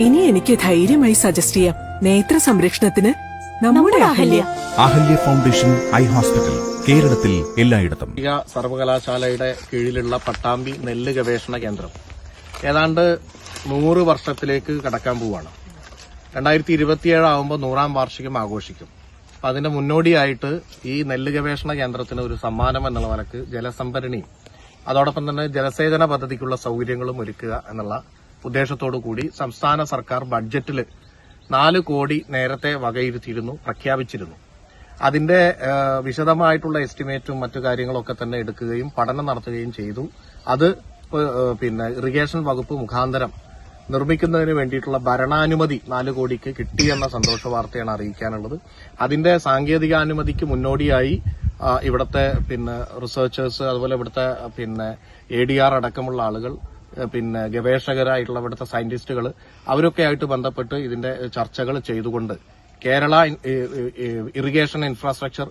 ഇനി എനിക്ക് ധൈര്യമായി സജസ്റ്റ് ചെയ്യാം. നേത്ര സംരക്ഷണത്തിന് നമ്മുടെ Ahalya. Ahalya foundation eye hospital, കേരളത്തിൽ എല്ലായിടത്തും. സർവകലാശാലയുടെ കീഴിലുള്ള പട്ടാമ്പി നെല്ല് ഗവേഷണ കേന്ദ്രം ഏതാണ്ട് 100 വർഷത്തിലേക്ക് കടക്കാൻ പോവുകയാണ്. 2027 ആകുമ്പോൾ 100ാം വാർഷികം ആഘോഷിക്കും. അപ്പൊ അതിന്റെ മുന്നോടിയായിട്ട് ഈ നെല്ല് ഗവേഷണ കേന്ദ്രത്തിന് ഒരു സമ്മാനം എന്നുള്ള നിലക്ക് ജലസംഭരണിയും അതോടൊപ്പം തന്നെ ജലസേചന പദ്ധതിക്കുള്ള സൌകര്യങ്ങളും ഒരുക്കുക എന്നുള്ള ഉദ്ദേശത്തോടു കൂടി സംസ്ഥാന സർക്കാർ ബഡ്ജറ്റിൽ 4 കോടി നേരത്തെ വകയിരുത്തിയിരുന്നു, പ്രഖ്യാപിച്ചിരുന്നു. അതിന്റെ വിശദമായിട്ടുള്ള എസ്റ്റിമേറ്റും മറ്റു കാര്യങ്ങളൊക്കെ തന്നെ എടുക്കുകയും പഠനം നടത്തുകയും ചെയ്തു. അത് ഇറിഗേഷൻ വകുപ്പ് മുഖാന്തരം നിർമ്മിക്കുന്നതിന് വേണ്ടിയിട്ടുള്ള ഭരണാനുമതി 4 കോടിക്ക് കിട്ടിയെന്ന സന്തോഷ വാർത്തയാണ് അറിയിക്കാനുള്ളത്. അതിന്റെ സാങ്കേതികാനുമതിക്ക് മുന്നോടിയായി ഇവിടുത്തെ റിസർച്ചേഴ്സ്, അതുപോലെ ഇവിടുത്തെ ADR അടക്കമുള്ള ആളുകൾ, ഗവേഷകരായിട്ടുള്ള ഇവിടുത്തെ സയന്റിസ്റ്റുകൾ, അവരൊക്കെ ആയിട്ട് ബന്ധപ്പെട്ട് ഇതിന്റെ ചർച്ചകൾ ചെയ്തുകൊണ്ട് കേരള ഇറിഗേഷൻ ഇൻഫ്രാസ്ട്രക്ചർ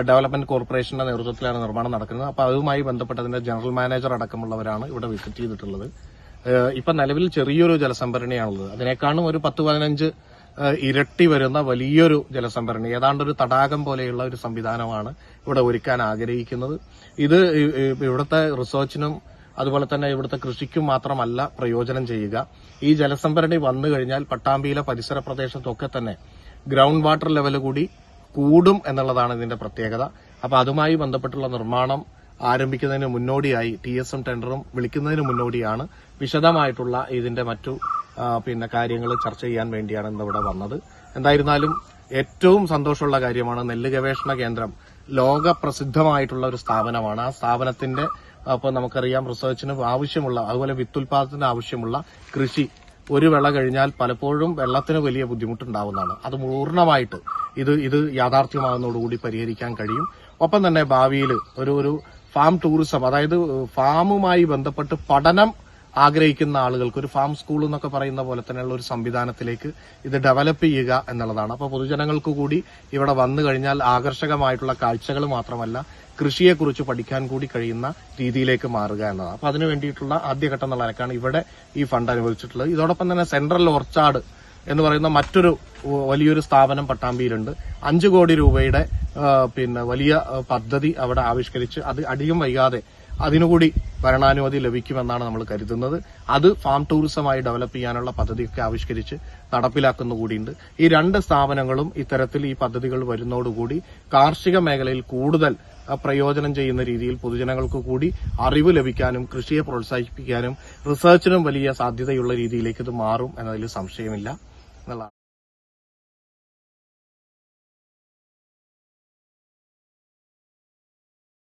ഡെവലപ്മെന്റ് കോർപ്പറേഷന്റെ നേതൃത്വത്തിലാണ് നിർമ്മാണം നടക്കുന്നത്. അപ്പോൾ അതുമായി ബന്ധപ്പെട്ട് അതിന്റെ ജനറൽ മാനേജർ അടക്കമുള്ളവരാണ് ഇവിടെ വിസിറ്റ് ചെയ്തിട്ടുള്ളത്. ഇപ്പൊ നിലവിൽ ചെറിയൊരു ജലസംഭരണിയാണുള്ളത്. അതിനേക്കാളും ഒരു 10-15 ഇരട്ടി വരുന്ന വലിയൊരു ജലസംഭരണി, ഏതാണ്ട് ഒരു തടാകം പോലെയുള്ള ഒരു സംവിധാനമാണ് ഇവിടെ ഒരുക്കാൻ ആഗ്രഹിക്കുന്നത്. ഇത് ഇവിടുത്തെ റിസർച്ചിനും അതുപോലെ തന്നെ ഇവിടുത്തെ കൃഷിക്കും മാത്രമല്ല പ്രയോജനം ചെയ്യുക. ഈ ജലസംഭരണി വന്നു കഴിഞ്ഞാൽ പട്ടാമ്പിയിലെ പരിസര പ്രദേശത്തൊക്കെ തന്നെ ഗ്രൌണ്ട് വാട്ടർ ലെവൽ കൂടി കൂടും എന്നുള്ളതാണ് ഇതിന്റെ പ്രത്യേകത. അപ്പൊ അതുമായി ബന്ധപ്പെട്ടുള്ള നിർമ്മാണം ആരംഭിക്കുന്നതിന് മുന്നോടിയായി TSM ടെൻഡറും വിളിക്കുന്നതിന് മുന്നോടിയാണ് വിശദമായിട്ടുള്ള ഇതിന്റെ മറ്റു കാര്യങ്ങൾ ചർച്ച ചെയ്യാൻ വേണ്ടിയാണ് ഇന്നിവിടെ വന്നത്. എന്തായിരുന്നാലും ഏറ്റവും സന്തോഷമുള്ള കാര്യമാണ് നെല്ല് ഗവേഷണ കേന്ദ്രം ലോകപ്രസിദ്ധമായിട്ടുള്ള ഒരു സ്ഥാപനമാണ്. ആ സ്ഥാപനത്തിന്റെ നമുക്കറിയാം റിസർച്ചിന് ആവശ്യമുള്ള, അതുപോലെ വിത്തുൽപാദനത്തിന് ആവശ്യമുള്ള കൃഷി ഒരു വിള കഴിഞ്ഞാൽ പലപ്പോഴും വെള്ളത്തിന് വലിയ ബുദ്ധിമുട്ടുണ്ടാവുന്നതാണ്. അത് പൂർണ്ണമായിട്ട് ഇത് യാഥാർത്ഥ്യമാകുന്നതോടുകൂടി പരിഹരിക്കാൻ കഴിയും. ഒപ്പം തന്നെ ഭാവിയിൽ ഒരു ഫാം ടൂറിസം, അതായത് ഫാമുമായി ബന്ധപ്പെട്ട് പഠനം ആഗ്രഹിക്കുന്ന ആളുകൾക്ക് ഒരു ഫാം സ്കൂൾ എന്നൊക്കെ പറയുന്ന പോലെ തന്നെയുള്ള ഒരു സംവിധാനത്തിലേക്ക് ഇത് ഡെവലപ്പ് ചെയ്യുക എന്നുള്ളതാണ്. അപ്പോൾ പൊതുജനങ്ങൾക്ക് കൂടി ഇവിടെ വന്നു കഴിഞ്ഞാൽ ആകർഷകമായിട്ടുള്ള കാഴ്ചകൾ മാത്രമല്ല, കൃഷിയെക്കുറിച്ച് പഠിക്കാൻ കൂടി കഴിയുന്ന രീതിയിലേക്ക് മാറുക എന്നതാണ്. അപ്പോൾ അതിനു വേണ്ടിയിട്ടുള്ള ആദ്യഘട്ടം എന്നുള്ള നിലക്കാണ് ഇവിടെ ഈ ഫണ്ട് അനുവദിച്ചിട്ടുള്ളത്. ഇതോടൊപ്പം തന്നെ സെൻട്രൽ ഓർച്ചാർഡ് എന്ന് പറയുന്ന മറ്റൊരു വലിയൊരു സ്ഥാപനം പട്ടാമ്പിയിലുണ്ട്. 5 കോടി രൂപയുടെ വലിയ പദ്ധതി അവിടെ ആവിഷ്കരിച്ച് അത് അധികം വൈകാതെ അതിനുകൂടി ഭരണാനുമതി ലഭിക്കുമെന്നാണ് നമ്മൾ കരുതുന്നത്. അത് ഫാം ടൂറിസമായി ഡെവലപ്പ് ചെയ്യാനുള്ള പദ്ധതിയൊക്കെ ആവിഷ്കരിച്ച് നടപ്പിലാക്കുന്ന കൂടിയുണ്ട്. ഈ 2 സ്ഥാപനങ്ങളും ഇത്തരത്തിൽ ഈ പദ്ധതികൾ വരുന്നതോടുകൂടി കാർഷിക മേഖലയിൽ കൂടുതൽ പ്രയോജനം ചെയ്യുന്ന രീതിയിൽ പൊതുജനങ്ങൾക്ക് കൂടി അറിവ് ലഭിക്കാനും കൃഷിയെ പ്രോത്സാഹിപ്പിക്കാനും റിസർച്ചിനും വലിയ സാധ്യതയുള്ള രീതിയിലേക്ക് ഇത് മാറും എന്നതിൽ സംശയമില്ല.